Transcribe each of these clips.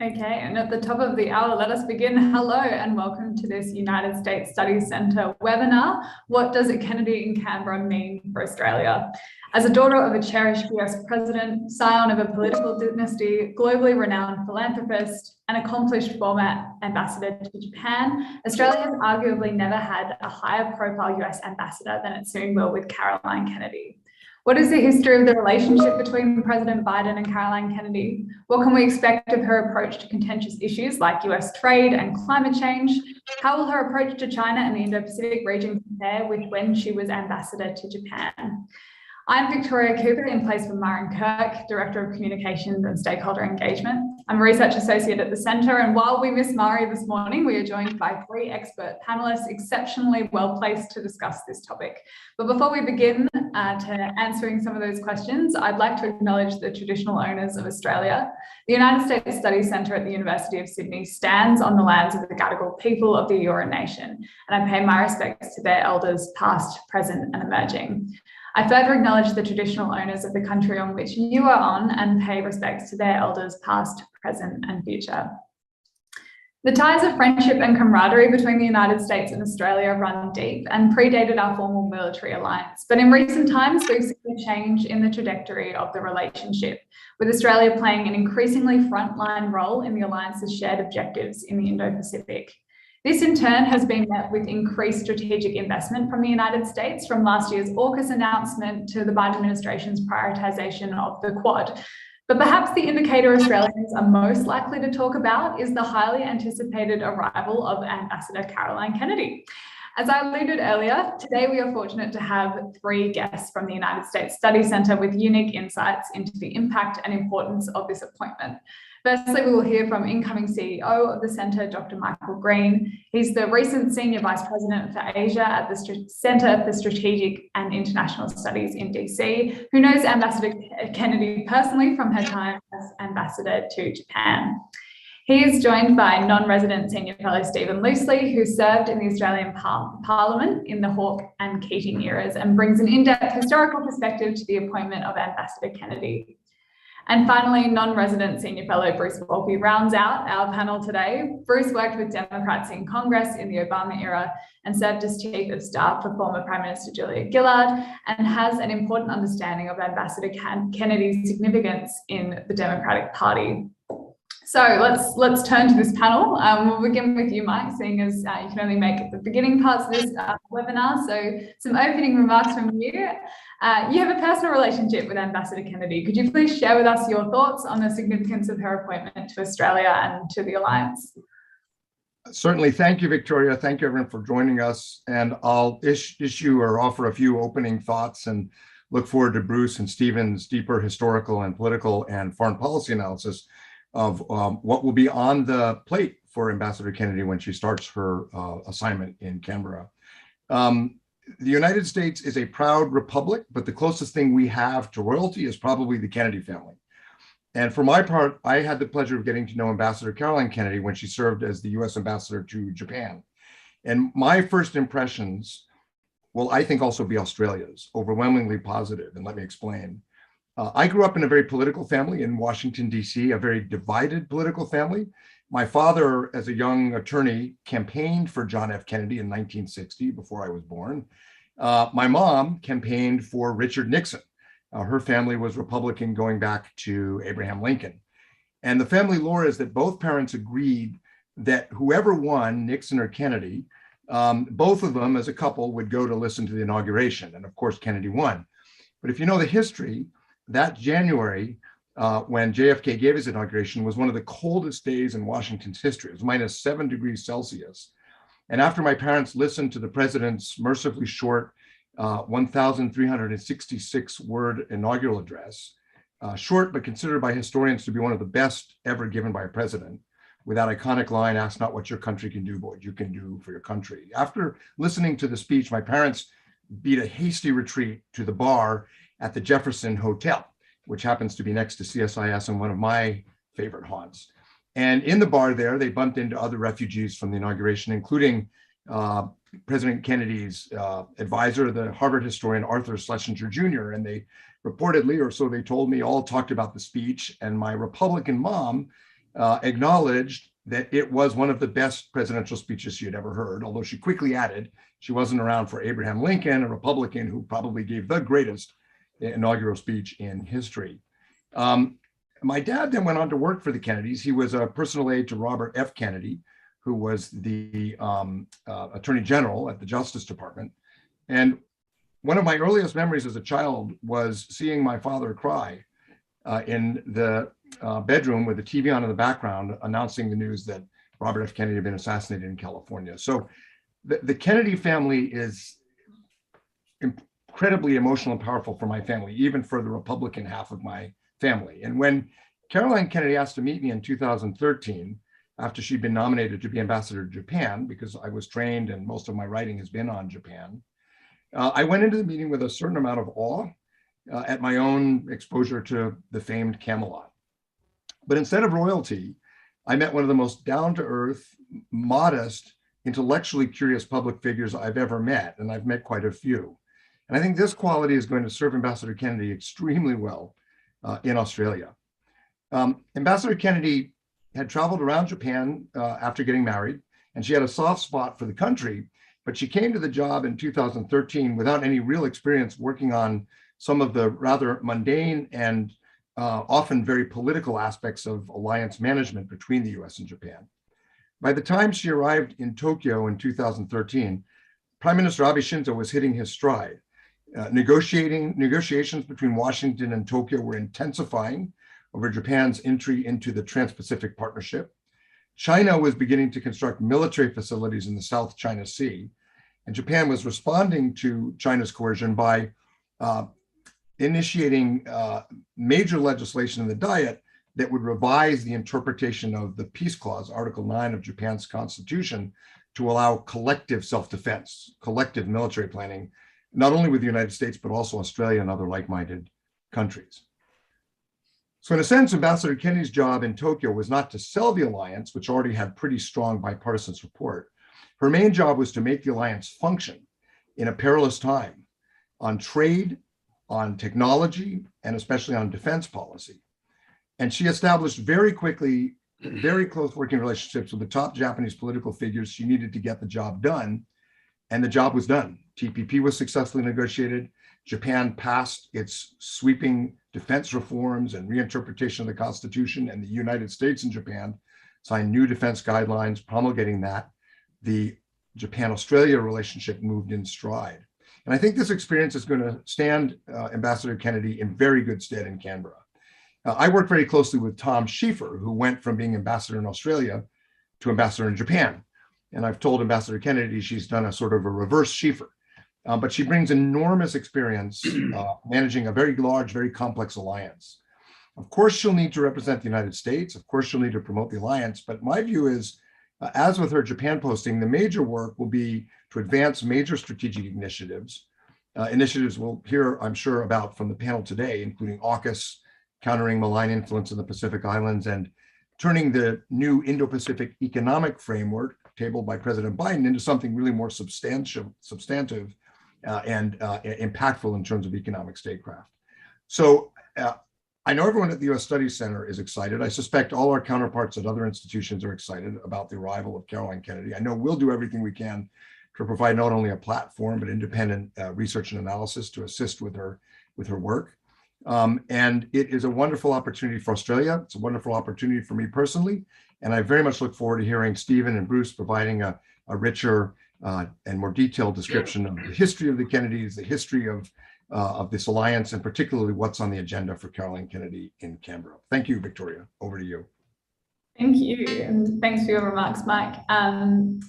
Okay, and at the top of the hour, let us begin. Hello and welcome to this United States Studies Centre webinar. What does a Kennedy in Canberra mean for Australia? As a daughter of a cherished US president, scion of a political dynasty, globally renowned philanthropist, and accomplished former ambassador to Japan, Australia has arguably never had a higher profile US ambassador than it soon will with Caroline Kennedy. What is the history of the relationship between President Biden and Caroline Kennedy? What can we expect of her approach to contentious issues like US trade and climate change? How will her approach to China and the Indo-Pacific region compare with when she was ambassador to Japan? I'm Victoria Cooper, in place for Myron Kirk, Director of Communications and Stakeholder Engagement. I'm a Research Associate at the Centre, and while we miss Mari this morning, we are joined by three expert panellists exceptionally well placed to discuss this topic. But before we begin to answering some of those questions, I'd like to acknowledge the traditional owners of Australia. The United States Studies Centre at the University of Sydney stands on the lands of the Gadigal people of the Eora Nation, and I pay my respects to their elders past, present and emerging. I further acknowledge the traditional owners of the country on which you are on and pay respects to their elders past, present and future. The ties of friendship and camaraderie between the United States and Australia run deep and predated our formal military alliance. But in recent times, we've seen a change in the trajectory of the relationship, with Australia playing an increasingly frontline role in the alliance's shared objectives in the Indo-Pacific. This in turn has been met with increased strategic investment from the United States, from last year's AUKUS announcement to the Biden administration's prioritisation of the Quad. But perhaps the indicator Australians are most likely to talk about is the highly anticipated arrival of Ambassador Caroline Kennedy. As I alluded earlier, today we are fortunate to have three guests from the United States Studies Centre with unique insights into the impact and importance of this appointment. Firstly, we will hear from incoming CEO of the Centre, Dr. Michael Green. He's the recent Senior Vice President for Asia at the Centre for Strategic and International Studies in DC, who knows Ambassador Kennedy personally from her time as Ambassador to Japan. He is joined by non-resident Senior Fellow Stephen Loosley, who served in the Australian Parliament in the Hawke and Keating eras and brings an in-depth historical perspective to the appointment of Ambassador Kennedy. And finally, non-resident Senior Fellow Bruce Wolpe rounds out our panel today. Bruce worked with Democrats in Congress in the Obama era and served as Chief of Staff for former Prime Minister Julia Gillard, and has an important understanding of Ambassador Kennedy's significance in the Democratic Party. So let's turn to this panel. We'll begin with you, Mike, seeing as you can only make it the beginning parts of this webinar. So some opening remarks from you. You have a personal relationship with Ambassador Kennedy. Could you please share with us your thoughts on the significance of her appointment to Australia and to the Alliance? Certainly. Thank you, Victoria. Thank you, everyone, for joining us. And I'll issue or offer a few opening thoughts and look forward to Bruce and Stephen's deeper historical and political and foreign policy analysis of what will be on the plate for Ambassador Kennedy when she starts her assignment in Canberra. The United States is a proud republic, but the closest thing we have to royalty is probably the Kennedy family. And for my part, I had the pleasure of getting to know Ambassador Caroline Kennedy when she served as the US ambassador to Japan. And my first impressions will, I think, also be Australia's, overwhelmingly positive, and let me explain. I grew up in a very political family in Washington, D.C., a very divided political family. My father, as a young attorney, campaigned for John F. Kennedy in 1960, before I was born. My mom campaigned for Richard Nixon. Her family was Republican going back to Abraham Lincoln. And the family lore is that both parents agreed that whoever won, Nixon or Kennedy, both of them as a couple would go to listen to the inauguration. And of course, Kennedy won. But if you know the history, that January, when JFK gave his inauguration, was one of the coldest days in Washington's history. It was minus 7 degrees Celsius. And after my parents listened to the president's mercifully short 1,366 word inaugural address, short but considered by historians to be one of the best ever given by a president, with that iconic line, "Ask not what your country can do, but what you can do for your country." After listening to the speech, my parents beat a hasty retreat to the bar at the Jefferson Hotel, which happens to be next to CSIS and one of my favorite haunts. And in the bar there, they bumped into other refugees from the inauguration, including President Kennedy's advisor, the Harvard historian Arthur Schlesinger Jr. And they reportedly, or so they told me, all talked about the speech. And my Republican mom acknowledged that it was one of the best presidential speeches she had ever heard, although she quickly added she wasn't around for Abraham Lincoln, a Republican who probably gave the greatest inaugural speech in history. My dad then went on to work for the Kennedys. He was a personal aide to Robert F. Kennedy, who was the Attorney General at the Justice Department. And one of my earliest memories as a child was seeing my father cry in the bedroom with the TV on in the background, announcing the news that Robert F. Kennedy had been assassinated in California. So the Kennedy family is incredibly emotional and powerful for my family, even for the Republican half of my family. And when Caroline Kennedy asked to meet me in 2013, after she'd been nominated to be ambassador to Japan, because I was trained and most of my writing has been on Japan, I went into the meeting with a certain amount of awe at my own exposure to the famed Camelot. But instead of royalty, I met one of the most down-to-earth, modest, intellectually curious public figures I've ever met, and I've met quite a few. And I think this quality is going to serve Ambassador Kennedy extremely well in Australia. Ambassador Kennedy had traveled around Japan after getting married, and she had a soft spot for the country, but she came to the job in 2013 without any real experience working on some of the rather mundane and often very political aspects of alliance management between the US and Japan. By the time she arrived in Tokyo in 2013, Prime Minister Abe Shinzo was hitting his stride. Negotiations between Washington and Tokyo were intensifying over Japan's entry into the Trans-Pacific Partnership. China was beginning to construct military facilities in the South China Sea, and Japan was responding to China's coercion by initiating major legislation in the Diet that would revise the interpretation of the Peace Clause, Article 9 of Japan's Constitution, to allow collective self-defense, collective military planning, not only with the United States, but also Australia and other like-minded countries. So in a sense, Ambassador Kennedy's job in Tokyo was not to sell the alliance, which already had pretty strong bipartisan support. Her main job was to make the alliance function in a perilous time on trade, on technology, and especially on defense policy. And she established very quickly very close working relationships with the top Japanese political figures she needed to get the job done. And the job was done. TPP was successfully negotiated. Japan passed its sweeping defense reforms and reinterpretation of the Constitution, and the United States and Japan signed new defense guidelines promulgating that. The Japan-Australia relationship moved in stride. And I think this experience is going to stand Ambassador Kennedy in very good stead in Canberra. I worked very closely with Tom Schiefer, who went from being ambassador in Australia to ambassador in Japan. And I've told Ambassador Kennedy she's done a sort of a reverse Schiefer. But she brings enormous experience managing a very large, very complex alliance. Of course, she'll need to represent the United States. Of course, she'll need to promote the alliance. But my view is, as with her Japan posting, the major work will be to advance major strategic initiatives. Initiatives we'll hear, I'm sure, about from the panel today, including AUKUS, countering malign influence in the Pacific Islands, and turning the new Indo-Pacific economic framework tabled by President Biden into something really more substantive and impactful in terms of economic statecraft. So I know everyone at the U.S. Studies Center is excited. I suspect all our counterparts at other institutions are excited about the arrival of Caroline Kennedy. I know we'll do everything we can to provide not only a platform, but independent research and analysis to assist with her work. And it is a wonderful opportunity for Australia. It's a wonderful opportunity for me personally. And I very much look forward to hearing Stephen and Bruce providing a richer and more detailed description of the history of the Kennedys, the history of this alliance, and particularly what's on the agenda for Caroline Kennedy in Canberra. Thank you, Victoria. Over to you. Thank you, and thanks for your remarks, Mike.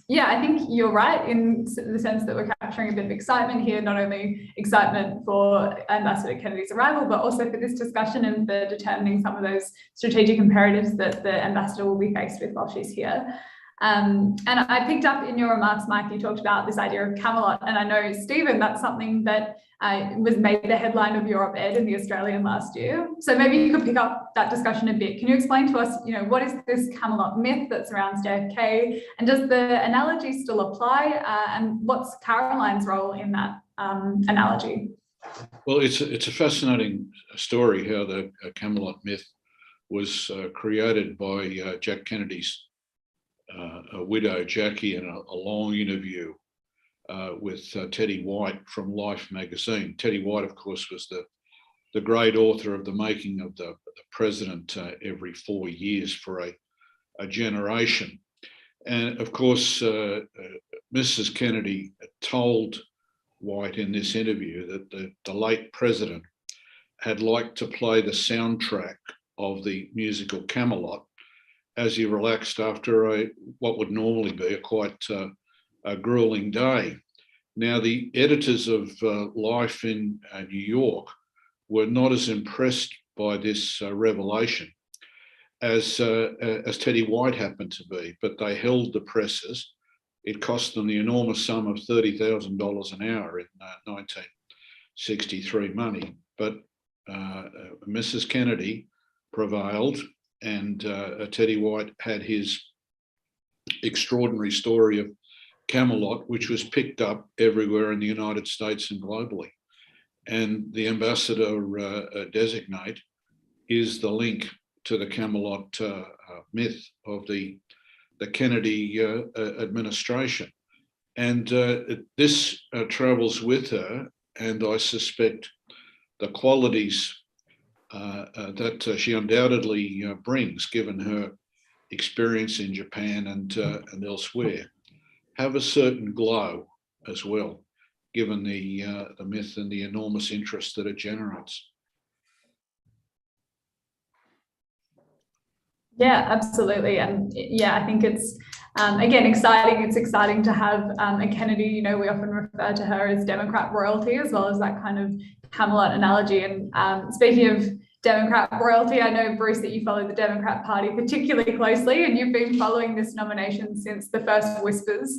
Yeah, I think you're right in the sense that we're capturing a bit of excitement here, not only excitement for Ambassador Kennedy's arrival, but also for this discussion and for determining some of those strategic imperatives that the ambassador will be faced with while she's here. And I picked up in your remarks, Mike, you talked about this idea of Camelot, and I know, Stephen, that's something that was made the headline of your op-ed in the Australian last year. So maybe you could pick up that discussion a bit. Can you explain to us, what is this Camelot myth that surrounds JFK, and does the analogy still apply? And what's Caroline's role in that analogy? Well, it's a fascinating story how the Camelot myth was created by Jack Kennedy's widow, Jackie, in a long interview with Teddy White from Life magazine. Teddy White, of course, was the great author of The Making of the President every 4 years for a generation. And of course, Mrs. Kennedy told White in this interview that the late president had liked to play the soundtrack of the musical Camelot as he relaxed after what would normally be a quite a grueling day. Now, the editors of Life in New York were not as impressed by this revelation as Teddy White happened to be, but they held the presses. It cost them the enormous sum of $30,000 an hour in 1963 money. But Mrs. Kennedy prevailed, and Teddy White had his extraordinary story of Camelot, which was picked up everywhere in the United States and globally. And the ambassador designate is the link to the Camelot myth of the Kennedy administration. And this travels with her, and I suspect the qualities that she undoubtedly brings, given her experience in Japan and elsewhere, have a certain glow as well, given the myth and the enormous interest that it generates. Yeah, absolutely. And yeah, I think it's, again, exciting. It's exciting to have a Kennedy. You know, we often refer to her as Democrat royalty, as well as that kind of Camelot analogy. And speaking of Democrat royalty, I know, Bruce, that you follow the Democrat Party particularly closely, and you've been following this nomination since the first whispers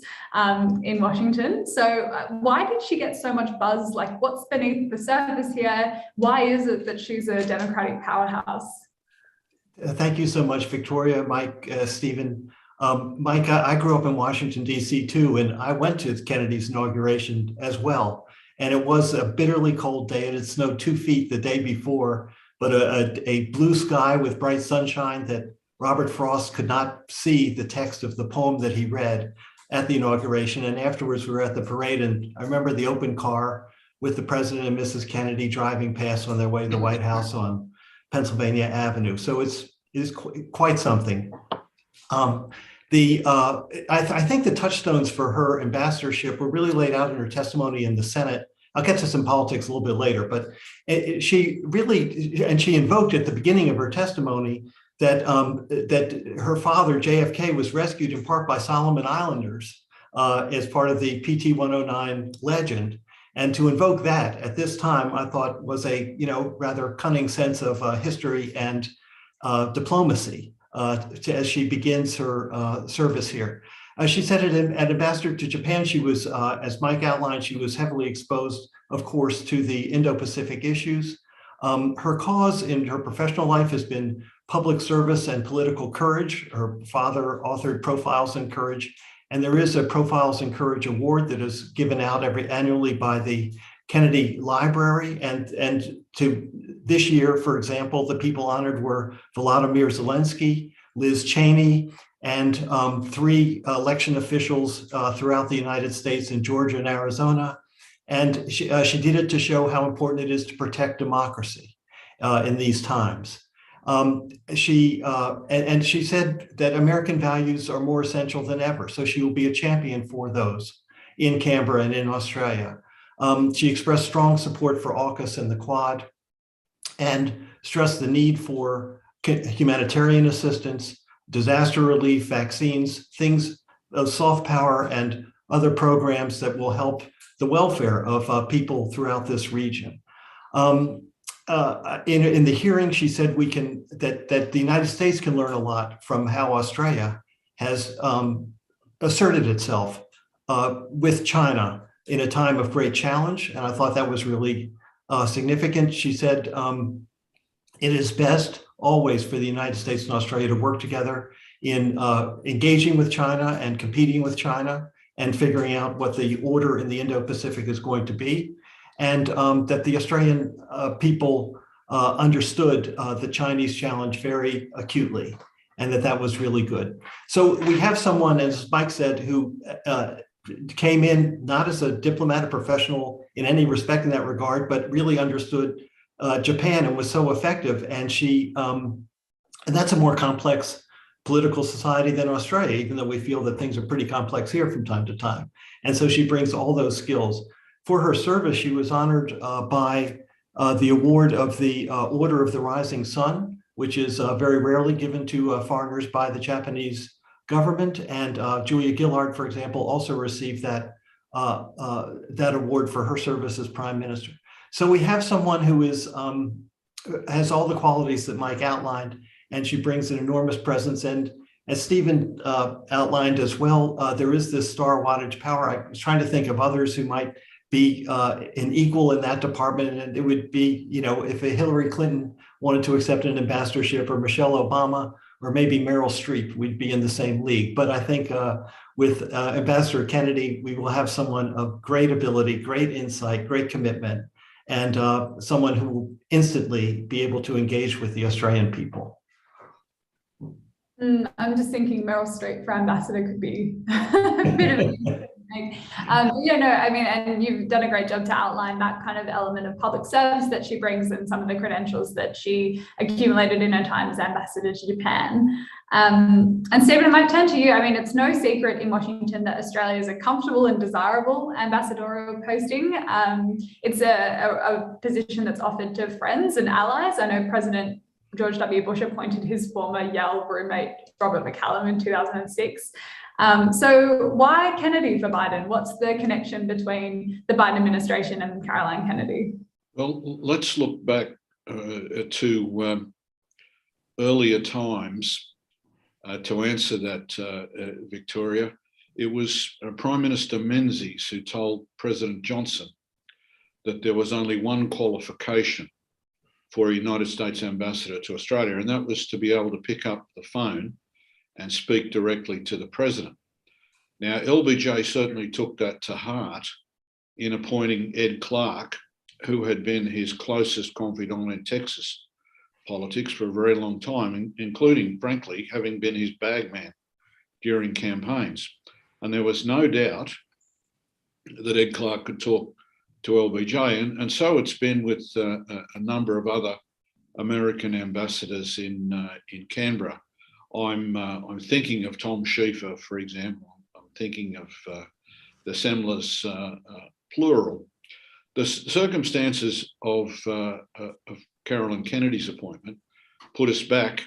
in Washington. So why did she get so much buzz? Like, what's beneath the surface here? Why is it that she's a Democratic powerhouse? Thank you so much, Victoria, Mike, Stephen. Mike, I grew up in Washington, D.C. too, and I went to Kennedy's inauguration as well. And it was a bitterly cold day. It had snowed 2 feet the day before, but a blue sky with bright sunshine that Robert Frost could not see the text of the poem that he read at the inauguration. And afterwards, we were at the parade, and I remember the open car with the president and Mrs. Kennedy driving past on their way to the White House on Pennsylvania Avenue. So it is quite something. I think the touchstones for her ambassadorship were really laid out in her testimony in the Senate. I'll get to some politics a little bit later, but she really, and she invoked at the beginning of her testimony that her father, JFK, was rescued in part by Solomon Islanders as part of the PT-109 legend. And to invoke that at this time, I thought was a rather cunning sense of history and diplomacy as she begins her service here. She said at Ambassador to Japan, she was, as Mike outlined, she was heavily exposed, of course, to the Indo-Pacific issues. Her cause in her professional life has been public service and political courage. Her father authored Profiles in Courage, and there is a Profiles in Courage award that is given out annually by the Kennedy Library. And to this year, for example, the people honored were Volodymyr Zelensky, Liz Cheney, and 3 election officials throughout the United States in Georgia and Arizona. And she did it to show how important it is to protect democracy in these times. She said that American values are more essential than ever, so she will be a champion for those in Canberra and in Australia. She expressed strong support for AUKUS and the Quad, and stressed the need for humanitarian assistance, disaster relief, vaccines, things of soft power, and other programs that will help the welfare of people throughout this region. In the hearing, she said that the United States can learn a lot from how Australia has asserted itself with China in a time of great challenge. And I thought that was really significant. She said it is best always for the United States and Australia to work together in engaging with China and competing with China and figuring out what the order in the Indo-Pacific is going to be. And that the Australian people understood the Chinese challenge very acutely, and that was really good. So we have someone, as Mike said, who came in not as a diplomatic professional in any respect in that regard, but really understood Japan and was so effective. And she, and that's a more complex political society than Australia, even though we feel that things are pretty complex here from time to time. And so she brings all those skills. For her service, she was honored by the award of the Order of the Rising Sun, which is very rarely given to foreigners by the Japanese government. And Julia Gillard, for example, also received that award for her service as prime minister. So we have someone who is has all the qualities that Mike outlined, and she brings an enormous presence. And as Stephen outlined as well, there is this star wattage power. I was trying to think of others who might be an equal in that department. And it would be, you know, if a Hillary Clinton wanted to accept an ambassadorship, or Michelle Obama, or maybe Meryl Streep, we'd be in the same league. But I think with Ambassador Kennedy, we will have someone of great ability, great insight, great commitment, and someone who will instantly be able to engage with the Australian people. I'm just thinking Meryl Streep for ambassador could be a bit of yeah, no, I mean, and you've done a great job to outline that kind of element of public service that she brings and some of the credentials that she accumulated in her time as ambassador to Japan. And Stephen, I might turn to you. I mean, it's no secret in Washington that Australia is a comfortable and desirable ambassadorial posting. It's a position that's offered to friends and allies. I know President George W. Bush appointed his former Yale roommate, Robert McCallum, in 2006. So why Kennedy for Biden? What's the connection between the Biden administration and Caroline Kennedy? Well, let's look back to earlier times to answer that, Victoria. It was Prime Minister Menzies who told President Johnson that there was only one qualification for a United States ambassador to Australia, and that was to be able to pick up the phone and speak directly to the president. Now, LBJ certainly took that to heart in appointing Ed Clark, who had been his closest confidant in Texas politics for a very long time, including, frankly, having been his bagman during campaigns. And there was no doubt that Ed Clark could talk to LBJ, and so it's been with a number of other American ambassadors in Canberra. I'm thinking of Tom Schiefer, for example. I'm thinking of the Semler's plural. The circumstances of Caroline Kennedy's appointment put us back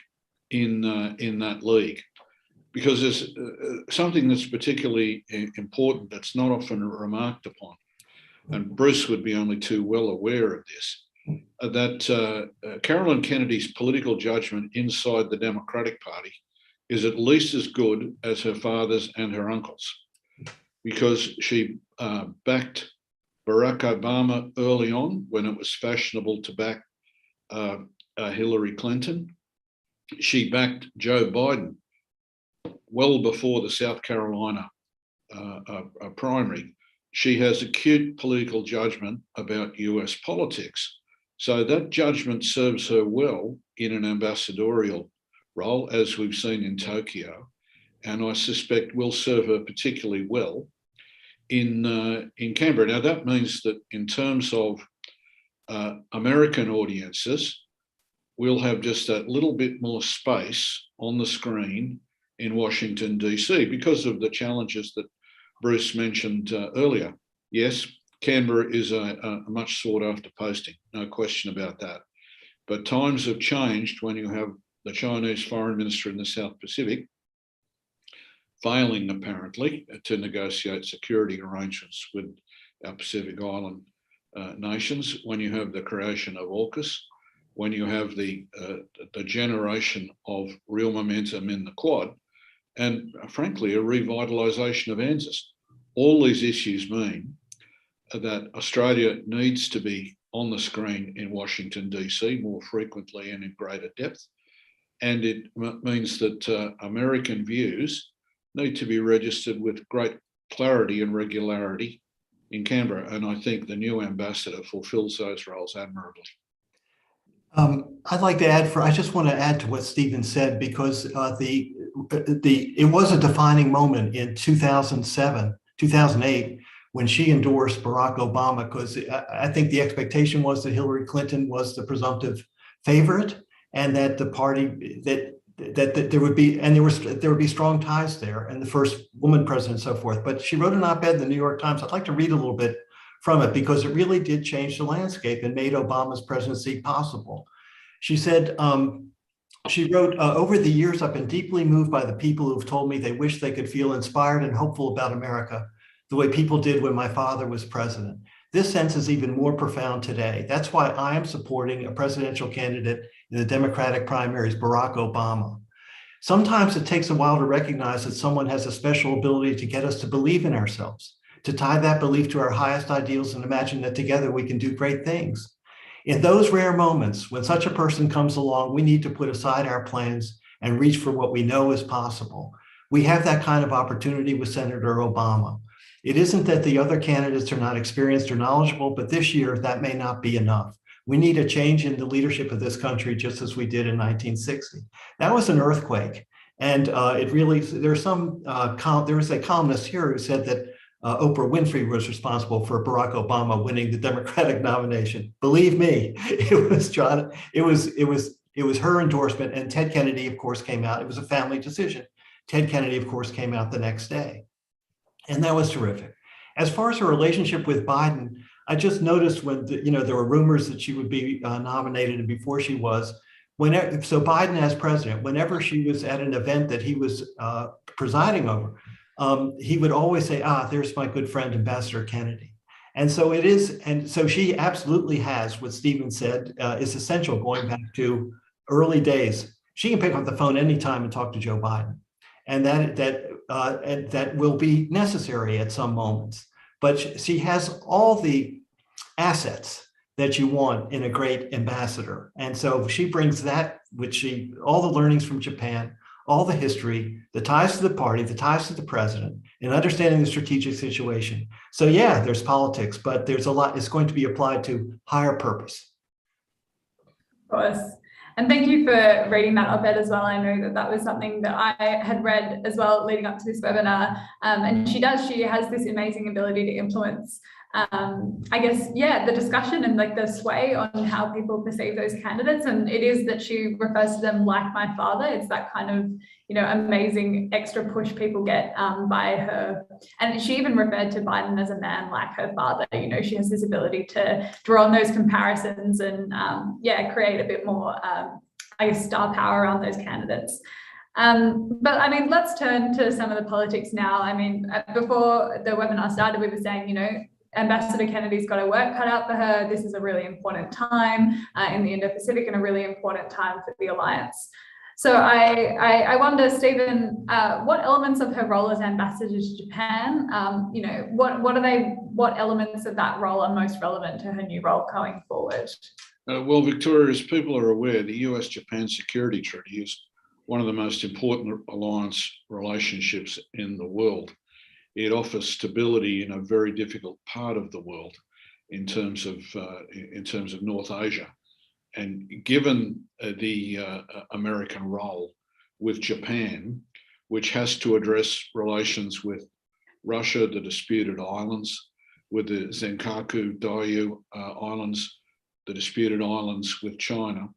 in that league, because there's something that's particularly important that's not often remarked upon, and Bruce would be only too well aware of this, that Caroline Kennedy's political judgment inside the Democratic Party is at least as good as her father's and her uncle's, because she backed Barack Obama early on when it was fashionable to back Hillary Clinton. She backed Joe Biden well before the South Carolina primary. She has acute political judgment about US politics. So that judgment serves her well in an ambassadorial role, as we've seen in Tokyo, and I suspect will serve her particularly well in Canberra. Now, that means that in terms of American audiences, we'll have just that little bit more space on the screen in Washington, DC, because of the challenges that Bruce mentioned earlier. Yes, Canberra is a much sought after posting, no question about that. But times have changed when you have the Chinese foreign minister in the South Pacific failing apparently to negotiate security arrangements with our Pacific Island nations, when you have the creation of AUKUS, when you have the generation of real momentum in the Quad, and frankly, a revitalisation of ANZUS. All these issues mean that Australia needs to be on the screen in Washington, DC more frequently and in greater depth. And it means that American views need to be registered with great clarity and regularity in Canberra. And I think the new ambassador fulfills those roles admirably. I'd like to add I just want to add to what Stephen said, because it was a defining moment in 2007, 2008, when she endorsed Barack Obama, because I think the expectation was that Hillary Clinton was the presumptive favorite, and that the party that there would be, and there would be strong ties there, and the first woman president and so forth. But she wrote an op-ed in the New York Times. I'd like to read a little bit from it, because it really did change the landscape and made Obama's presidency possible. She said, she wrote, over the years, I've been deeply moved by the people who've told me they wish they could feel inspired and hopeful about America the way people did when my father was president. This sense is even more profound today. That's why I am supporting a presidential candidate in the Democratic primaries, Barack Obama. Sometimes it takes a while to recognize that someone has a special ability to get us to believe in ourselves, to tie that belief to our highest ideals and imagine that together we can do great things. In those rare moments, when such a person comes along, we need to put aside our plans and reach for what we know is possible. We have that kind of opportunity with Senator Obama. It isn't that the other candidates are not experienced or knowledgeable, but this year that may not be enough. We need a change in the leadership of this country, just as we did in 1960. That was an earthquake. And it really, there's there was a columnist here who said that Oprah Winfrey was responsible for Barack Obama winning the Democratic nomination. Believe me, it was her endorsement, and Ted Kennedy, of course, came out. It was a family decision. Ted Kennedy, of course, came out the next day. And that was terrific. As far as her relationship with Biden, I just noticed when there were rumors that she would be nominated, and before she was, so Biden as president, whenever she was at an event that he was presiding over, he would always say, there's my good friend, Ambassador Kennedy. And so it is, and so she absolutely has what Stephen said is essential, going back to early days. She can pick up the phone anytime and talk to Joe Biden. And that will be necessary at some moments. But she has all the assets that you want in a great ambassador. And so she brings that, all the learnings from Japan, all the history, the ties to the party, the ties to the president, and understanding the strategic situation. So yeah, there's politics, but there's a lot, it's going to be applied to higher purpose. Of course. And thank you for reading that op-ed as well. I know that was something that I had read as well leading up to this webinar. And she has this amazing ability to influence, I guess, the discussion and like the sway on how people perceive those candidates. And it is that she refers to them like my father. It's that kind of, amazing extra push people get by her. And she even referred to Biden as a man like her father. She has this ability to draw on those comparisons and create a bit more, star power around those candidates. But I mean, let's turn to some of the politics now. I mean, before the webinar started, we were saying, Ambassador Kennedy's got her work cut out for her. This is a really important time in the Indo-Pacific and a really important time for the alliance. So I wonder, Stephen, what elements of her role as ambassador to Japan, what elements of that role are most relevant to her new role going forward? Well, Victoria, as people are aware, the US-Japan Security Treaty is one of the most important alliance relationships in the world. It offers stability in a very difficult part of the world in terms of North Asia. And given the American role with Japan, which has to address relations with Russia, the disputed islands, with the Senkaku Diaoyu Islands, the disputed islands with China,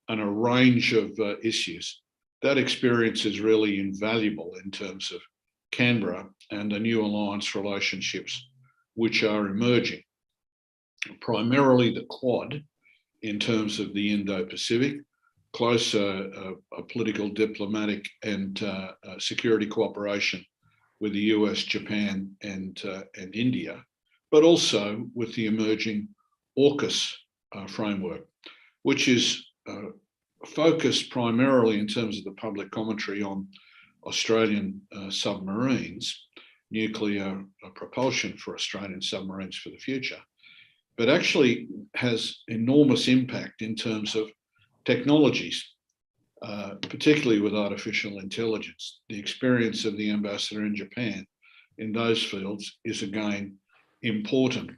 and a range of issues, that experience is really invaluable in terms of Canberra and the new alliance relationships which are emerging. Primarily the Quad in terms of the Indo-Pacific, closer political, diplomatic and security cooperation with the US, Japan and India, but also with the emerging AUKUS framework, which is focused primarily in terms of the public commentary on Australian submarines, nuclear propulsion for Australian submarines for the future, but actually has enormous impact in terms of technologies, particularly with artificial intelligence. The experience of the ambassador in Japan in those fields is again important.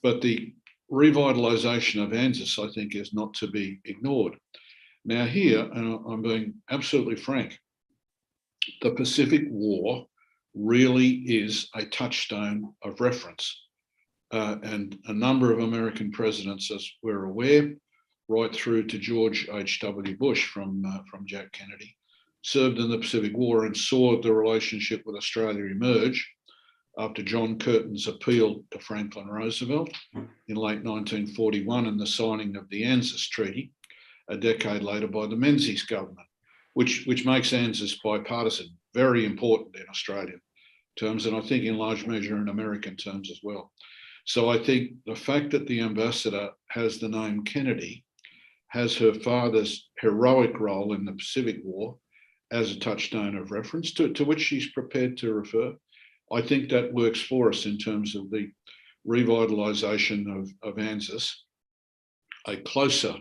But the revitalisation of ANZUS, I think, is not to be ignored. Now here, and I'm being absolutely frank, the Pacific War really is a touchstone of reference. And a number of American presidents, as we're aware, right through to George H.W. Bush from Jack Kennedy, served in the Pacific War and saw the relationship with Australia emerge after John Curtin's appeal to Franklin Roosevelt in late 1941 and the signing of the ANZUS Treaty a decade later by the Menzies government, which makes ANZUS bipartisan, very important in Australian terms, and I think in large measure in American terms as well. So I think the fact that the ambassador has the name Kennedy, has her father's heroic role in the Pacific War as a touchstone of reference to which she's prepared to refer, I think that works for us in terms of the revitalisation of ANZUS, a closer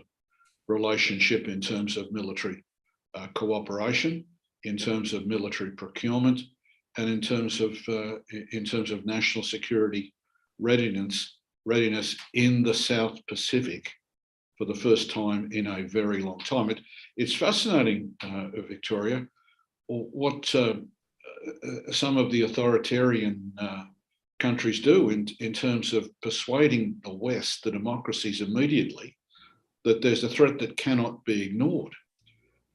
relationship in terms of military cooperation, in terms of military procurement, and in terms of national security readiness in the South Pacific for the first time in a very long time. It's fascinating, Victoria, what some of the authoritarian countries do in terms of persuading the West, the democracies immediately, that there's a threat that cannot be ignored.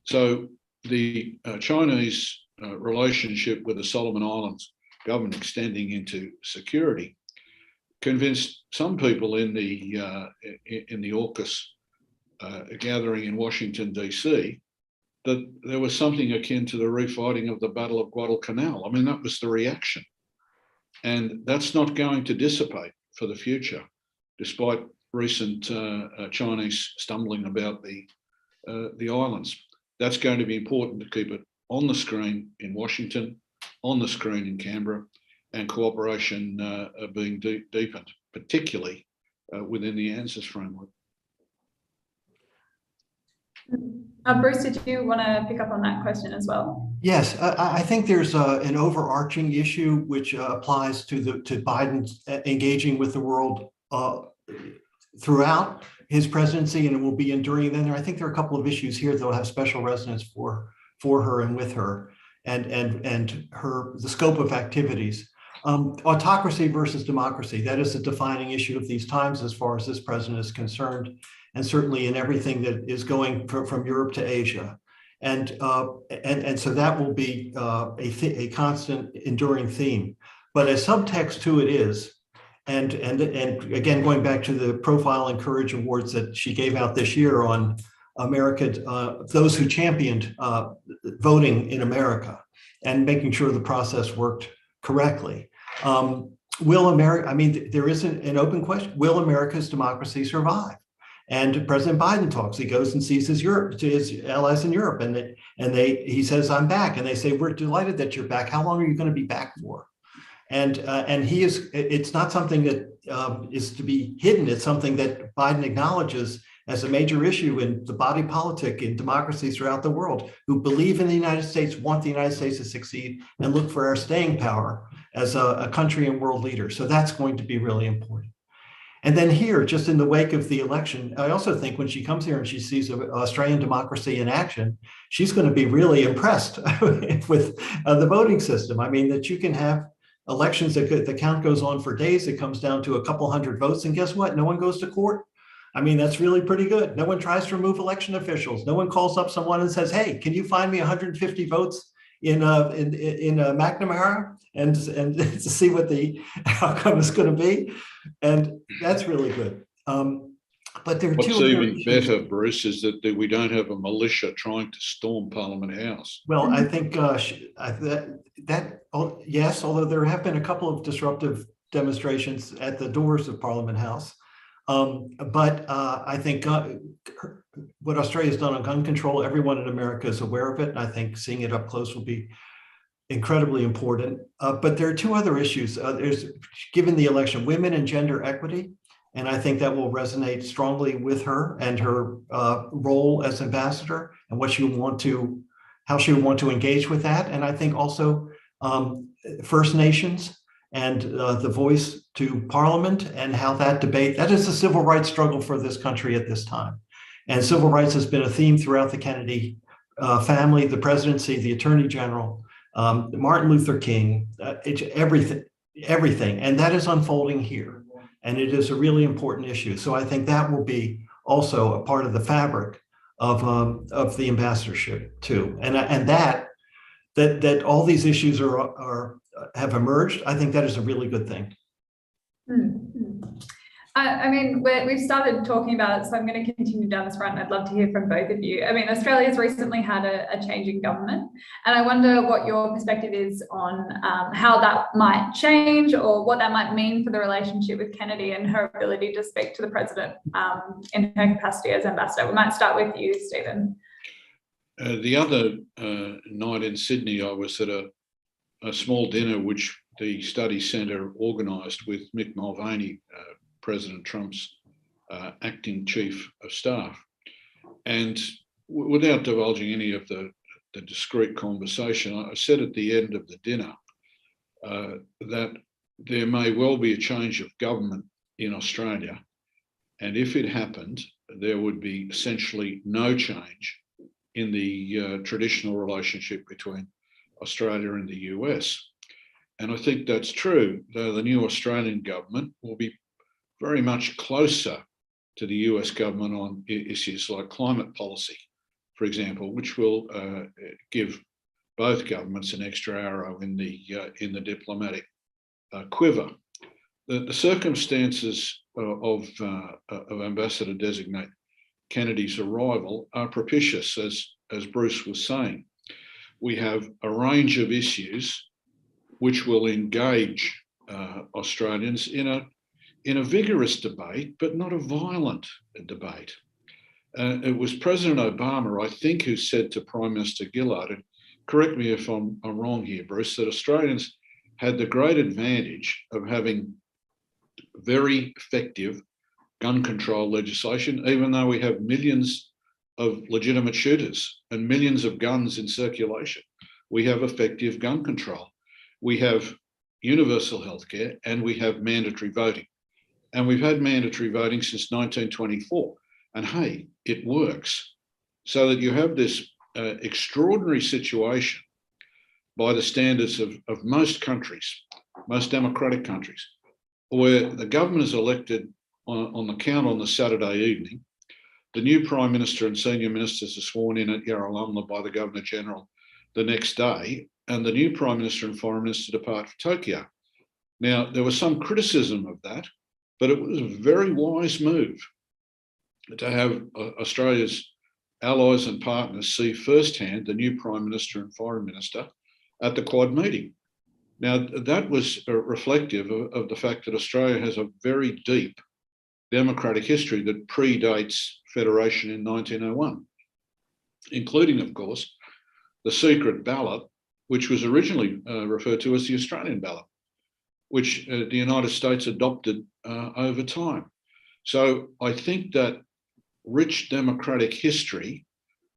So the Chinese relationship with the Solomon Islands government extending into security convinced some people in the AUKUS gathering in Washington, DC, that there was something akin to the refighting of the Battle of Guadalcanal. I mean, that was the reaction. And that's not going to dissipate for the future, despite recent Chinese stumbling about the islands. That's going to be important to keep it on the screen in Washington, on the screen in Canberra, and cooperation being deepened, particularly within the ANZUS framework. Bruce, did you want to pick up on that question as well? Yes, I think there's an overarching issue which applies to Biden engaging with the world throughout his presidency, and it will be enduring. Then I think there are a couple of issues here that will have special resonance for her and with her, and the scope of activities. Autocracy versus democracy, that is a defining issue of these times as far as this president is concerned, and certainly in everything that is going from Europe to Asia. And so that will be a constant enduring theme. But a subtext to it is, and again, going back to the Profile and Courage Awards that she gave out this year on America, those who championed voting in America and making sure the process worked correctly. Will America, I mean, there is an open question, will America's democracy survive? And President Biden talks, he goes and sees his allies in Europe, and he says, I'm back. And they say, we're delighted that you're back. How long are you going to be back for? And it's not something that is to be hidden. It's something that Biden acknowledges as a major issue in the body politic in democracies throughout the world, who believe in the United States, want the United States to succeed, and look for our staying power as a country and world leader. So that's going to be really important. And then here, just in the wake of the election, I also think when she comes here and she sees Australian democracy in action, she's going to be really impressed with the voting system. I mean, that you can have elections that the count goes on for days. It comes down to a couple hundred votes. And guess what? No one goes to court. I mean, that's really pretty good. No one tries to remove election officials. No one calls up someone and says, hey, can you find me 150 votes in McNamara and to see what the outcome is going to be? And that's really good. But there are What's two even better, Bruce, is that we don't have a militia trying to storm Parliament House. Well, I think yes, although there have been a couple of disruptive demonstrations at the doors of Parliament House. But I think what Australia's done on gun control, everyone in America is aware of it. And I think seeing it up close will be incredibly important. But there are two other issues. There's, given the election, women and gender equity. And I think that will resonate strongly with her and her role as ambassador and what she would want to, how she would want to engage with that. And I think also First Nations and the voice to Parliament and how that is the civil rights struggle for this country at this time. And civil rights has been a theme throughout the Kennedy family, the presidency, the Attorney General, Martin Luther King, it's everything. And that is unfolding here. And it is a really important issue. So I think that will be also a part of the fabric of the ambassadorship too. And that all these issues have emerged, I think that is a really good thing. I mean, we've started talking about it, so I'm going to continue down this front. I'd love to hear from both of you. I mean, Australia's recently had a change in government, and I wonder what your perspective is on how that might change or what that might mean for the relationship with Kennedy and her ability to speak to the president in her capacity as ambassador. We might start with you, Stephen. The other night in Sydney, I was at a small dinner which the Study Centre organised with Mick Mulvaney, President Trump's acting chief of staff. And without divulging any of the discreet conversation, I said at the end of the dinner that there may well be a change of government in Australia. And if it happened, there would be essentially no change in the traditional relationship between Australia and the US. And I think that's true, though the new Australian government will be very much closer to the US government on issues like climate policy, for example, which will give both governments an extra arrow in the diplomatic quiver. The circumstances of Ambassador Designate Kennedy's arrival are propitious, as Bruce was saying. We have a range of issues which will engage Australians in a vigorous debate, but not a violent debate. It was President Obama, I think, who said to Prime Minister Gillard, and correct me if I'm wrong here, Bruce, that Australians had the great advantage of having very effective gun control legislation, even though we have millions of legitimate shooters and millions of guns in circulation. We have effective gun control. We have universal healthcare, and we have mandatory voting. And we've had mandatory voting since 1924. And hey, it works. So that you have this extraordinary situation by the standards of most countries, most democratic countries, where the government is elected on the count on the Saturday evening. The new Prime Minister and senior ministers are sworn in at Yarralumla by the Governor General the next day, and the new Prime Minister and Foreign Minister depart for Tokyo. Now, there was some criticism of that, but it was a very wise move to have Australia's allies and partners see firsthand the new Prime Minister and Foreign Minister at the Quad meeting. Now, that was reflective of the fact that Australia has a very deep democratic history that predates federation in 1901, including, of course, the secret ballot, which was originally referred to as the Australian ballot, which the United States adopted over time. So I think that rich democratic history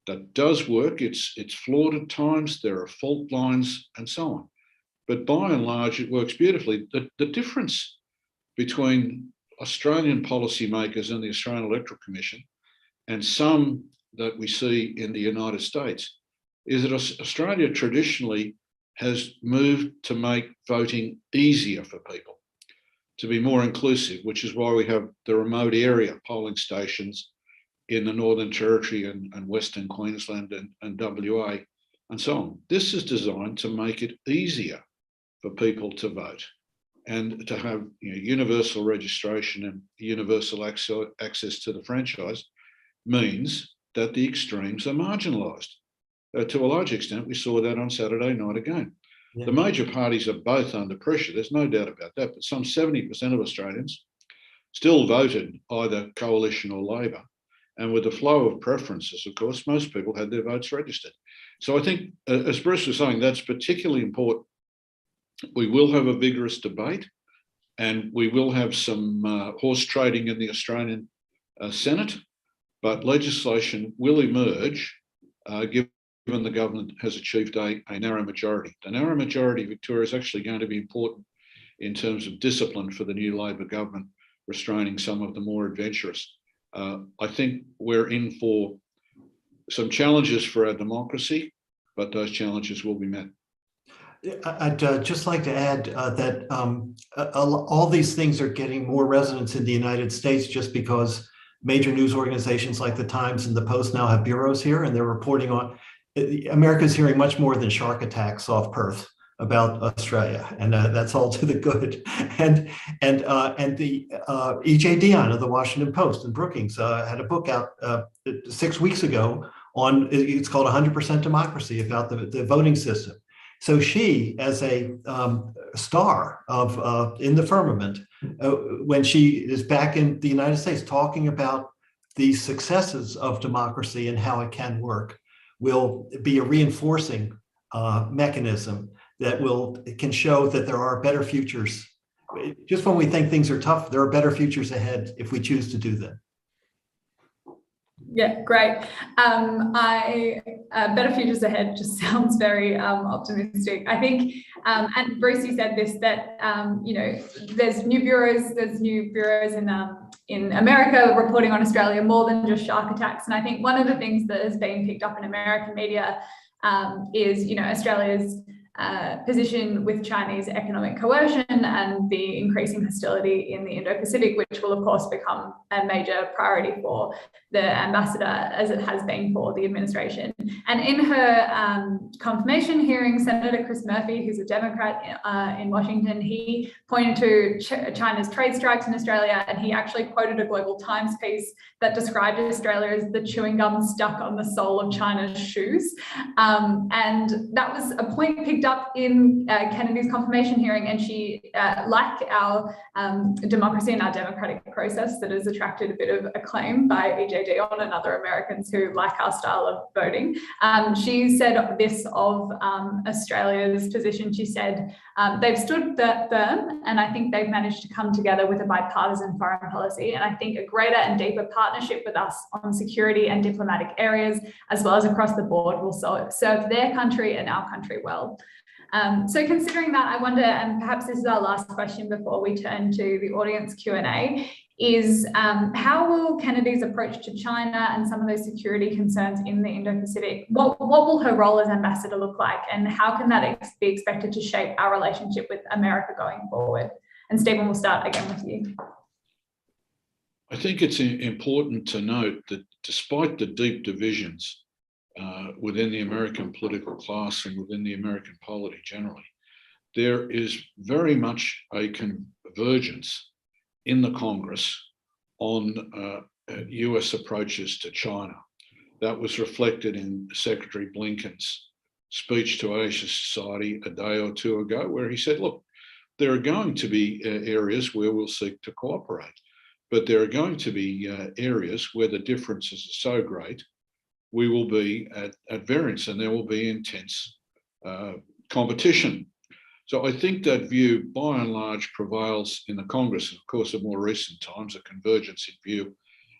that does work, it's flawed at times, there are fault lines and so on. But by and large, it works beautifully. The difference between Australian policymakers and the Australian Electoral Commission and some that we see in the United States is that Australia traditionally has moved to make voting easier for people, to be more inclusive, which is why we have the remote area polling stations in the Northern Territory and Western Queensland and WA and so on. This is designed to make it easier for people to vote and to have universal registration and universal access to the franchise means that the extremes are marginalised. To a large extent, we saw that on Saturday night again. Yeah. The major parties are both under pressure, there's no doubt about that, but some 70% of Australians still voted either Coalition or Labor. And with the flow of preferences, of course, most people had their votes registered. So I think, as Bruce was saying, that's particularly important. We will have a vigorous debate and we will have some horse trading in the Australian Senate, but legislation will emerge given the government has achieved a narrow majority. The narrow majority, Victoria, is actually going to be important in terms of discipline for the new Labor government, restraining some of the more adventurous. I think we're in for some challenges for our democracy, but those challenges will be met. I'd just like to add that all these things are getting more resonance in the United States just because major news organizations like the Times and the Post now have bureaus here, and they're reporting on America's hearing much more than shark attacks off Perth about Australia, and that's all to the good. And the E.J. Dionne of the Washington Post and Brookings had a book out 6 weeks ago on, it's called 100% Democracy, about the voting system. So she, as a star of in the firmament, when she is back in the United States talking about the successes of democracy and how it can work, will be a reinforcing mechanism that can show that there are better futures. Just when we think things are tough, there are better futures ahead if we choose to do them. Yeah, great. Better futures ahead just sounds very optimistic. I think, and Bruce, you said this, that there's new bureaus in America reporting on Australia more than just shark attacks. And I think one of the things that has been picked up in American media is Australia's position with Chinese economic coercion and the increasing hostility in the Indo-Pacific, which will of course become a major priority for the ambassador, as it has been for the administration. And in her confirmation hearing, Senator Chris Murphy, who's a Democrat in Washington, he pointed to China's trade strikes in Australia, and he actually quoted a Global Times piece that described Australia as the chewing gum stuck on the sole of China's shoes. And that was a point picked up in Kennedy's confirmation hearing, and she, like our democracy and our democratic process that has attracted a bit of acclaim by E.J. Dionne and other Americans who like our style of voting. She said this of Australia's position. She said, they've stood firm, and I think they've managed to come together with a bipartisan foreign policy. And I think a greater and deeper partnership with us on security and diplomatic areas, as well as across the board, will serve their country and our country well. So considering that, I wonder, and perhaps this is our last question before we turn to the audience Q&A, is how will Kennedy's approach to China and some of those security concerns in the Indo-Pacific, what will her role as ambassador look like, and how can that be expected to shape our relationship with America going forward? And Stephen, we'll start again with you. I think it's important to note that despite the deep divisions within the American political class and within the American polity generally, there is very much a convergence in the Congress on US approaches to China. That was reflected in Secretary Blinken's speech to Asia Society a day or two ago, where he said, look, there are going to be areas where we'll seek to cooperate, but there are going to be areas where the differences are so great we will be at variance, and there will be intense competition. So I think that view, by and large, prevails in the Congress. Of course, in more recent times, a convergence in view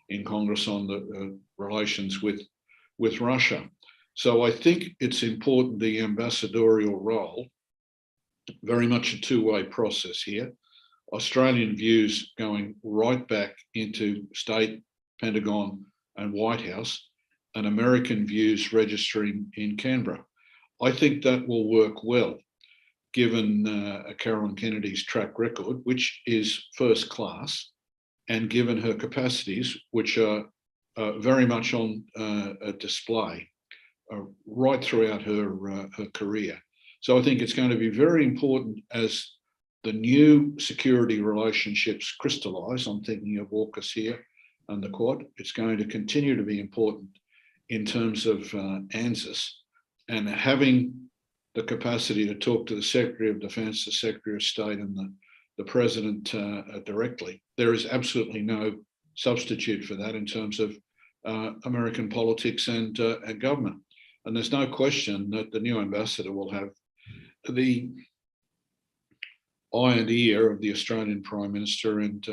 in Congress on the relations with Russia. So I think it's important, the ambassadorial role, very much a two-way process here. Australian views going right back into State, Pentagon, and White House, and American views registering in Canberra. I think that will work well, given Carolyn Kennedy's track record, which is first class, and given her capacities, which are very much on display right throughout her career. So I think it's going to be very important as the new security relationships crystallise. I'm thinking of AUKUS here and the Quad. It's going to continue to be important in terms of ANZUS, and having the capacity to talk to the Secretary of Defence, the Secretary of State, and the President directly. There is absolutely no substitute for that in terms of American politics and government. And there's no question that the new ambassador will have the eye and ear of the Australian Prime Minister and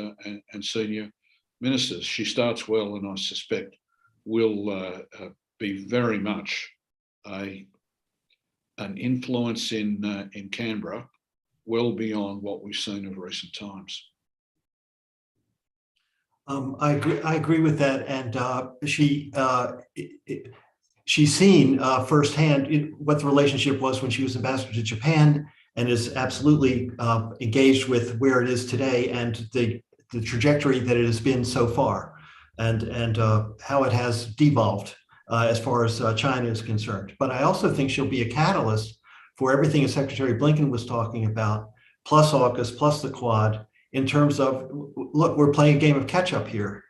senior ministers. She starts well, and I suspect will be very much an influence in Canberra well beyond what we've seen of recent times. I agree with that, and she's seen firsthand what the relationship was when she was ambassador to Japan, and is absolutely engaged with where it is today and the trajectory that it has been so far, and how it has devolved as far as China is concerned. But I also think she'll be a catalyst for everything that Secretary Blinken was talking about, plus AUKUS, plus the Quad, in terms of, look, we're playing a game of catch up here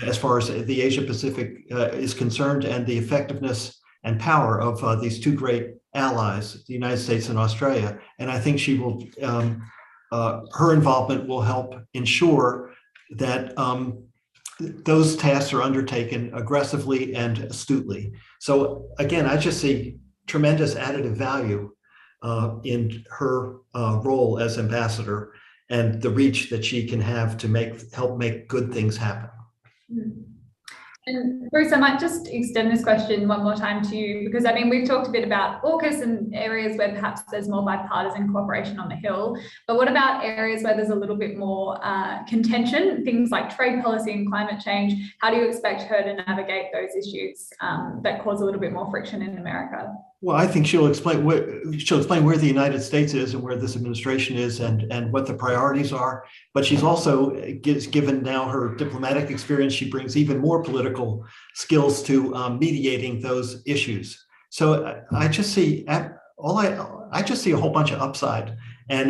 as far as the Asia Pacific is concerned, and the effectiveness and power of these two great allies, the United States and Australia. And I think she will, her involvement will help ensure that those tasks are undertaken aggressively and astutely. So again, I just see tremendous additive value in her role as ambassador, and the reach that she can have to help make good things happen. And Bruce, I might just extend this question one more time to you, because I mean, we've talked a bit about AUKUS and areas where perhaps there's more bipartisan cooperation on the Hill, but what about areas where there's a little bit more contention, things like trade policy and climate change? How do you expect her to navigate those issues that cause a little bit more friction in America? Well, I think she'll explain where the United States is and where this administration is, and what the priorities are. But she's also given now her diplomatic experience. She brings even more political skills to mediating those issues. So I just see a whole bunch of upside and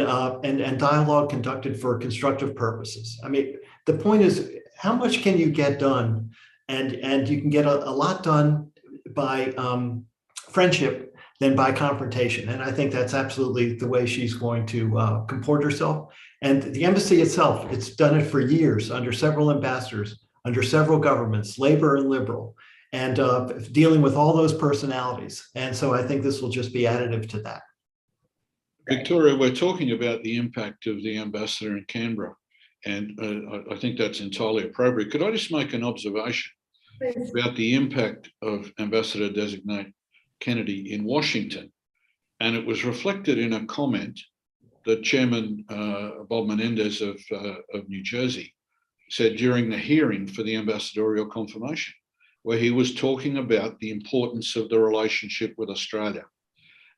dialogue conducted for constructive purposes. I mean, the point is, how much can you get done? And you can get a lot done by friendship than by confrontation. And I think that's absolutely the way she's going to comport herself. And the embassy itself, it's done it for years under several ambassadors, under several governments, labor and liberal, and dealing with all those personalities. And so I think this will just be additive to that. Victoria, we're talking about the impact of the ambassador in Canberra, and I think that's entirely appropriate. Could I just make an observation about the impact of Ambassador-designate Kennedy in Washington? And it was reflected in a comment that Chairman Bob Menendez of New Jersey said during the hearing for the ambassadorial confirmation, where he was talking about the importance of the relationship with Australia.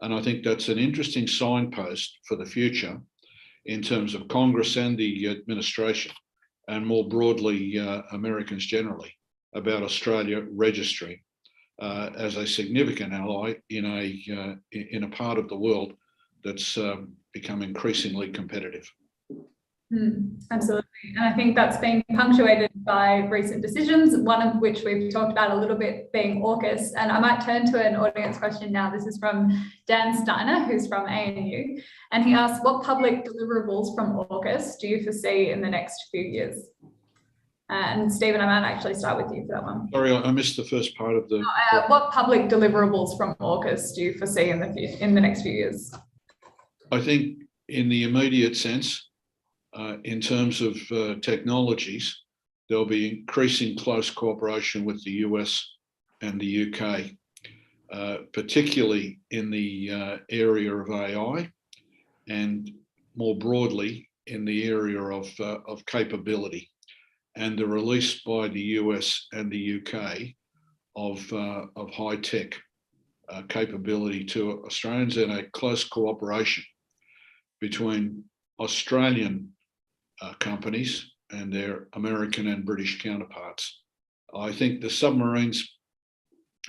And I think that's an interesting signpost for the future in terms of Congress and the administration, and more broadly, Americans generally, about Australia registering as a significant ally in a part of the world that's become increasingly competitive. Absolutely. And I think that's been punctuated by recent decisions, one of which we've talked about a little bit being AUKUS. And I might turn to an audience question now. This is from Dan Steiner, who's from ANU. And he asks, what public deliverables from AUKUS do you foresee in the next few years? And Stephen, I might actually start with you for that one. Sorry, I missed the first part of the... what public deliverables from AUKUS do you foresee in the next few years? I think in the immediate sense, in terms of technologies, there'll be increasing close cooperation with the US and the UK, particularly in the area of AI, and more broadly in the area of capability, and the release by the US and the UK of high-tech capability to Australians, and a close cooperation between Australian companies and their American and British counterparts. I think the submarines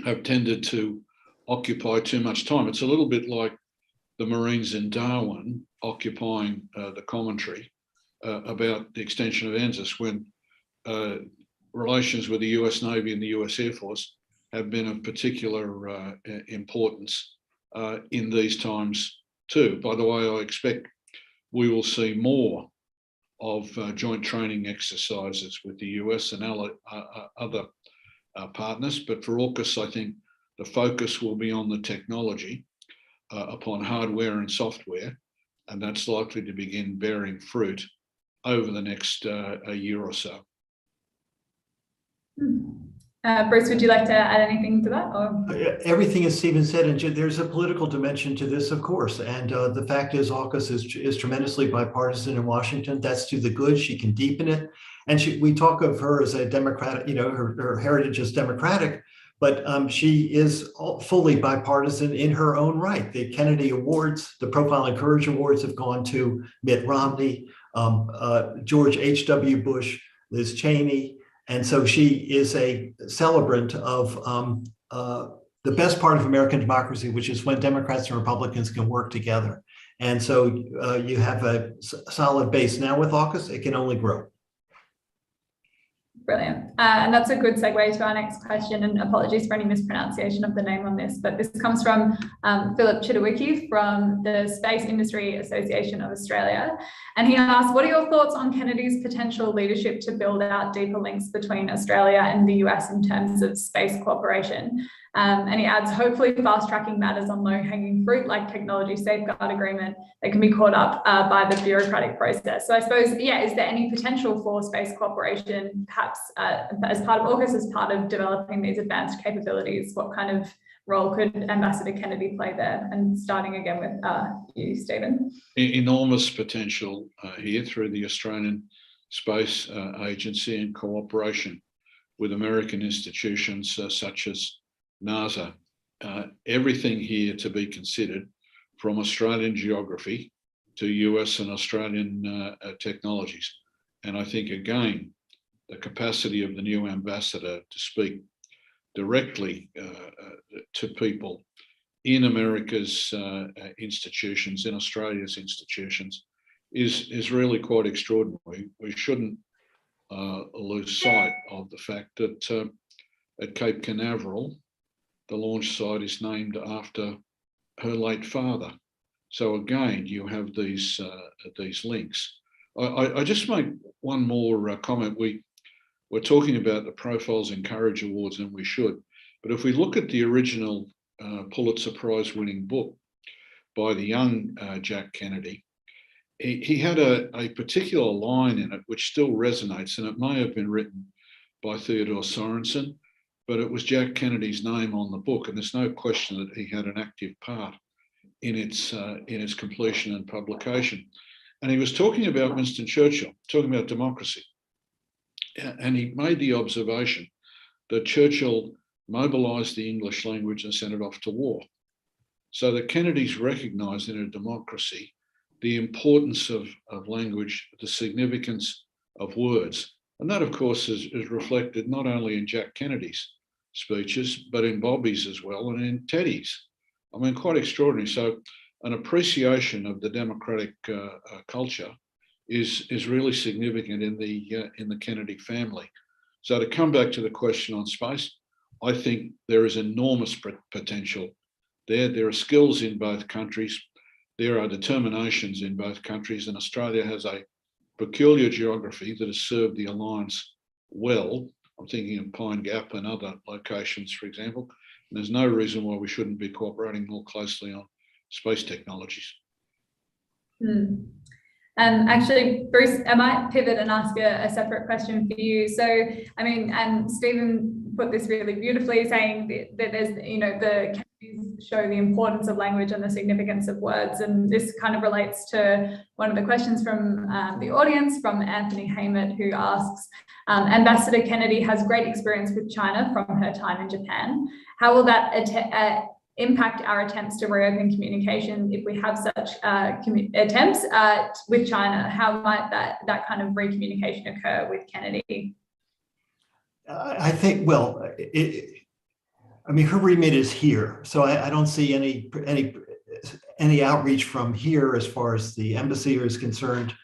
have tended to occupy too much time. It's a little bit like the Marines in Darwin occupying the commentary about the extension of ANZUS, when relations with the US Navy and the US Air Force have been of particular importance in these times too. By the way, I expect we will see more of joint training exercises with the US and other partners. But for AUKUS, I think the focus will be on the technology, upon hardware and software, and that's likely to begin bearing fruit over the next a year or so. Bruce, would you like to add anything to that? Or? Everything as Stephen said, and there's a political dimension to this, of course. And the fact is, AUKUS is tremendously bipartisan in Washington. That's to the good. She can deepen it. And we talk of her as a Democratic, her heritage is Democratic, but she is fully bipartisan in her own right. The Kennedy Awards, the Profile and Courage Awards have gone to Mitt Romney, George H.W. Bush, Liz Cheney. And so she is a celebrant of the best part of American democracy, which is when Democrats and Republicans can work together. And so you have a solid base. Now with AUKUS, it can only grow. Brilliant. And that's a good segue to our next question, and apologies for any mispronunciation of the name on this, but this comes from Philip Chidowicki from the Space Industry Association of Australia. And he asked, what are your thoughts on Kennedy's potential leadership to build out deeper links between Australia and the US in terms of space cooperation? And he adds, hopefully fast tracking matters on low hanging fruit like technology safeguard agreement that can be caught up by the bureaucratic process. So I suppose, yeah, is there any potential for space cooperation, perhaps as part of AUKUS, as part of developing these advanced capabilities? What kind of role could Ambassador Kennedy play there? And starting again with you, Stephen. Enormous potential here through the Australian Space Agency in cooperation with American institutions such as NASA. Everything here to be considered, from Australian geography to US and Australian technologies. And I think, again, the capacity of the new ambassador to speak directly to people in America's institutions, in Australia's institutions, is really quite extraordinary. We shouldn't lose sight of the fact that at Cape Canaveral, the launch site is named after her late father. So again, you have these links. I just make one more comment. We're talking about the Profiles and Courage Awards, and we should. But if we look at the original Pulitzer Prize winning book by the young Jack Kennedy, he had a particular line in it which still resonates, and it may have been written by Theodore Sorensen, but it was Jack Kennedy's name on the book, and there's no question that he had an active part in its completion and publication. And he was talking about Winston Churchill, talking about democracy. And he made the observation that Churchill mobilised the English language and sent it off to war. So the Kennedys recognised in a democracy the importance of language, the significance of words. And that, of course, is reflected not only in Jack Kennedy's speeches, but in Bobby's as well, and in Teddy's. I mean, quite extraordinary. So an appreciation of the democratic culture is really significant in the Kennedy family. So to come back to the question on space, I think there is enormous potential there. There are skills in both countries. There are determinations in both countries, and Australia has a peculiar geography that has served the alliance well. I'm thinking of Pine Gap and other locations, for example. And there's no reason why we shouldn't be cooperating more closely on space technologies. Actually, Bruce, I might pivot and ask a separate question for you. So, I mean, and Stephen put this really beautifully, saying that there's, the Kennedys show the importance of language and the significance of words. And this kind of relates to one of the questions from the audience, from Anthony Hammett, who asks, Ambassador Kennedy has great experience with China from her time in Japan. How will that impact our attempts to reopen communication if we have such attempts with China? How might that kind of recommunication occur with Kennedy? I think, well, I mean, her remit is here, so I don't see any outreach from here as far as the embassy is concerned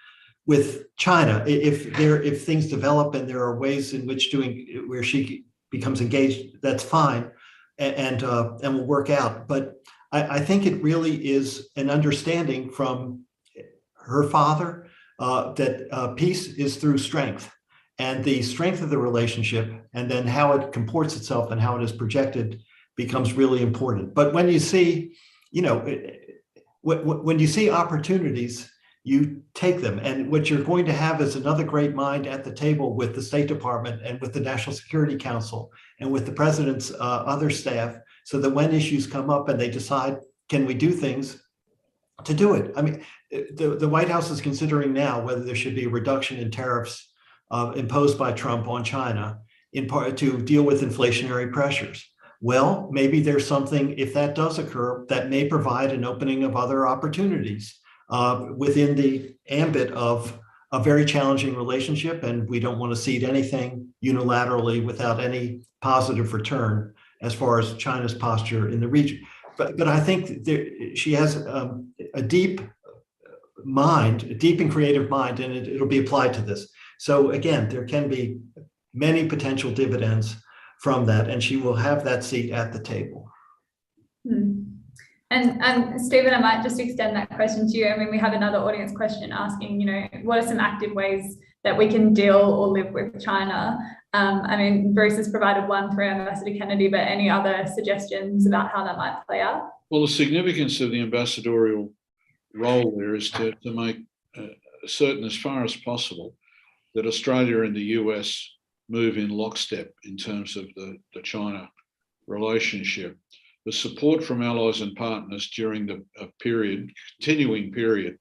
with China. If things develop and there are ways in which where she becomes engaged, that's fine. And will work out. But I think it really is an understanding from her father that peace is through strength, and the strength of the relationship, and then how it comports itself and how it is projected becomes really important. But when you see, when you see opportunities, you take them. And what you're going to have is another great mind at the table with the State Department and with the National Security Council and with the president's other staff, so that when issues come up and they decide, can we do things, to do it. I mean, the White House is considering now whether there should be a reduction in tariffs imposed by Trump on China, in part to deal with inflationary pressures. Well, maybe there's something, if that does occur, that may provide an opening of other opportunities within the ambit of a very challenging relationship, and we don't want to cede anything unilaterally without any positive return as far as China's posture in the region. But I think she has a deep mind, a deep and creative mind, and it'll be applied to this. So again, there can be many potential dividends from that, and she will have that seat at the table. And Stephen, I might just extend that question to you. I mean, we have another audience question asking, you know, what are some active ways that we can deal or live with China? I mean, Bruce has provided one for Ambassador Kennedy, but any other suggestions about how that might play out? Well, the significance of the ambassadorial role there is to make certain, as far as possible, that Australia and the US move in lockstep in terms of the China relationship. The support from allies and partners during the continuing period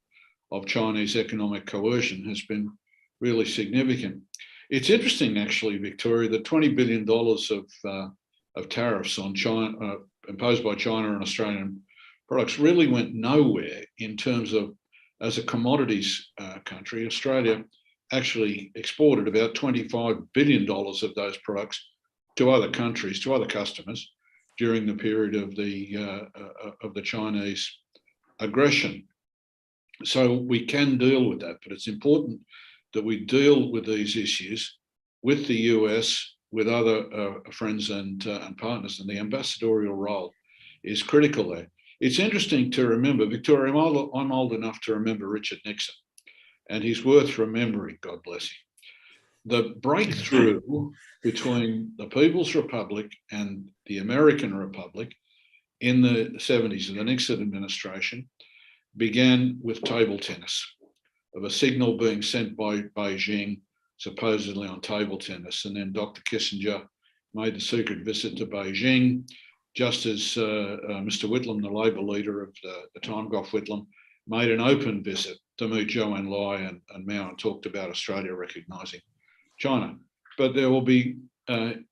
of Chinese economic coercion has been really significant. It's interesting, actually, Victoria, that $20 billion of tariffs on China imposed by China on Australian products really went nowhere in terms of, as a commodities country, Australia actually exported about $25 billion of those products to other countries, to other customers, during the period of the Chinese aggression. So we can deal with that, but it's important that we deal with these issues with the US, with other friends and partners, and the ambassadorial role is critical there. It's interesting to remember, Victoria, I'm old enough to remember Richard Nixon, and he's worth remembering, God bless him. The breakthrough between the People's Republic and the American Republic in the 70s of the Nixon administration began with table tennis, of a signal being sent by Beijing, supposedly on table tennis. And then Dr. Kissinger made the secret visit to Beijing, just as Mr. Whitlam, the Labor leader of the time, Gough Whitlam, made an open visit to meet Zhou Enlai and Mao and talked about Australia recognising China. But there will be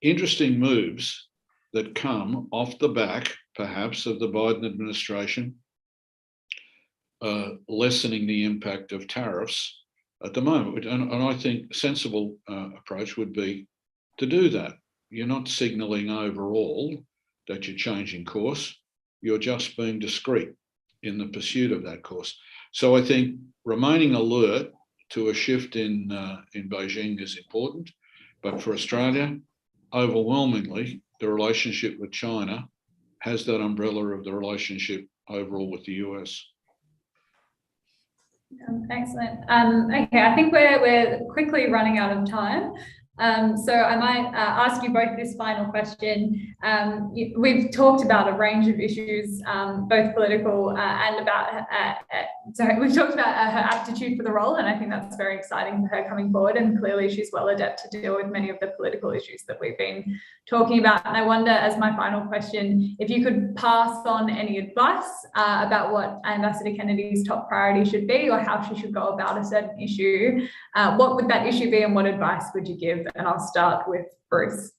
interesting moves that come off the back, perhaps, of the Biden administration lessening the impact of tariffs at the moment. And I think a sensible approach would be to do that. You're not signalling overall that you're changing course. You're just being discreet in the pursuit of that course. So I think remaining alert to a shift in Beijing is important. But for Australia, overwhelmingly, the relationship with China has that umbrella of the relationship overall with the US. Excellent. Okay, I think we're quickly running out of time. So I might ask you both this final question. We've talked about a range of issues, both political and about, we've talked about her aptitude for the role, and I think that's very exciting for her coming forward, and clearly she's well adept to deal with many of the political issues that we've been talking about. And I wonder, as my final question, if you could pass on any advice about what Ambassador Kennedy's top priority should be, or how she should go about a certain issue, what would that issue be, and what advice would you give? And I'll start with Bruce.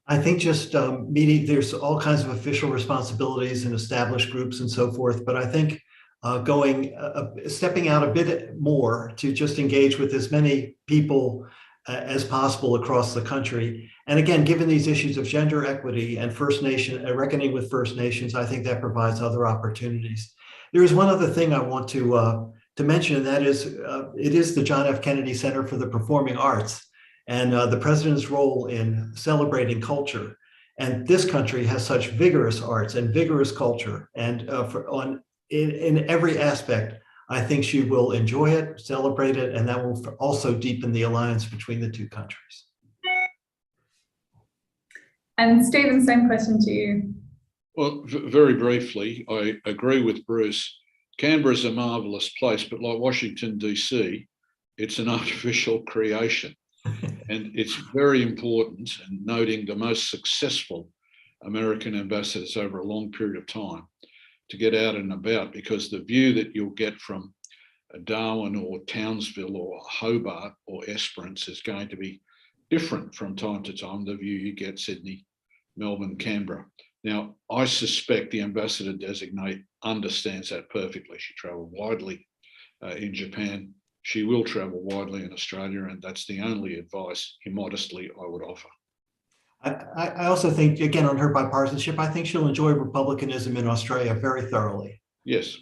I think just meeting, there's all kinds of official responsibilities and established groups and so forth, but I think stepping out a bit more to just engage with as many people as possible across the country. And again, given these issues of gender equity and First Nation, reckoning with First Nations, I think that provides other opportunities. There is one other thing I want to mention, and that is, it is the John F. Kennedy Center for the Performing Arts, and the president's role in celebrating culture. And this country has such vigorous arts and vigorous culture, and in every aspect, I think she will enjoy it, celebrate it, and that will also deepen the alliance between the two countries. And Stephen, same question to you. Well, very briefly, I agree with Bruce. Canberra is a marvellous place, but like Washington, DC, it's an artificial creation. And it's very important, and noting the most successful American ambassadors over a long period of time, to get out and about, because the view that you'll get from Darwin or Townsville or Hobart or Esperance is going to be different from time to time, the view you get Sydney, Melbourne, Canberra. Now, I suspect the ambassador designate understands that perfectly. She travelled widely in Japan. She will travel widely in Australia, and that's the only advice, immodestly, I would offer. I also think, again, on her bipartisanship, I think she'll enjoy republicanism in Australia very thoroughly. Yes.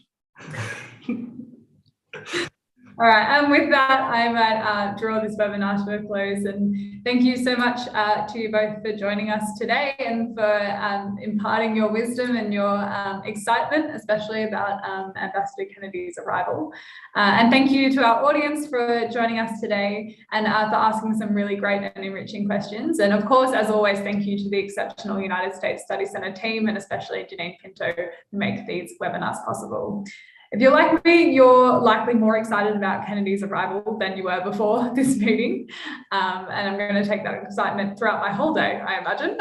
All right, and with that, I might draw this webinar to a close. And thank you so much to you both for joining us today and for imparting your wisdom and your excitement, especially about Ambassador Kennedy's arrival. And thank you to our audience for joining us today and for asking some really great and enriching questions. And of course, as always, thank you to the exceptional United States Study Centre team, and especially Janine Pinto, who make these webinars possible. If you're like me, you're likely more excited about Kennedy's arrival than you were before this meeting. And I'm going to take that excitement throughout my whole day, I imagine.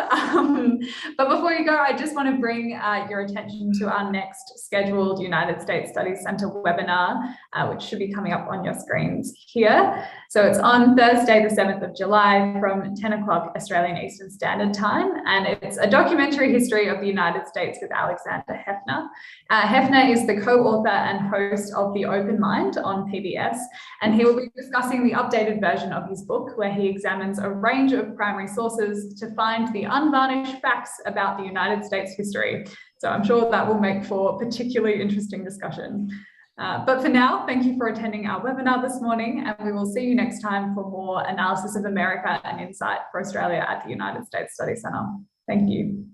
But before you go, I just want to bring your attention to our next scheduled United States Study Centre webinar, which should be coming up on your screens here. So it's on Thursday, the 7th of July from 10 o'clock Australian Eastern Standard Time. And it's a documentary history of the United States with Alexander Hefner. Hefner is the co-author and host of The Open Mind on PBS, and he will be discussing the updated version of his book, where he examines a range of primary sources to find the unvarnished facts about the United States history. So I'm sure that will make for particularly interesting discussion. But for now, thank you for attending our webinar this morning, and we will see you next time for more analysis of America and insight for Australia at the United States Study Centre. Thank you.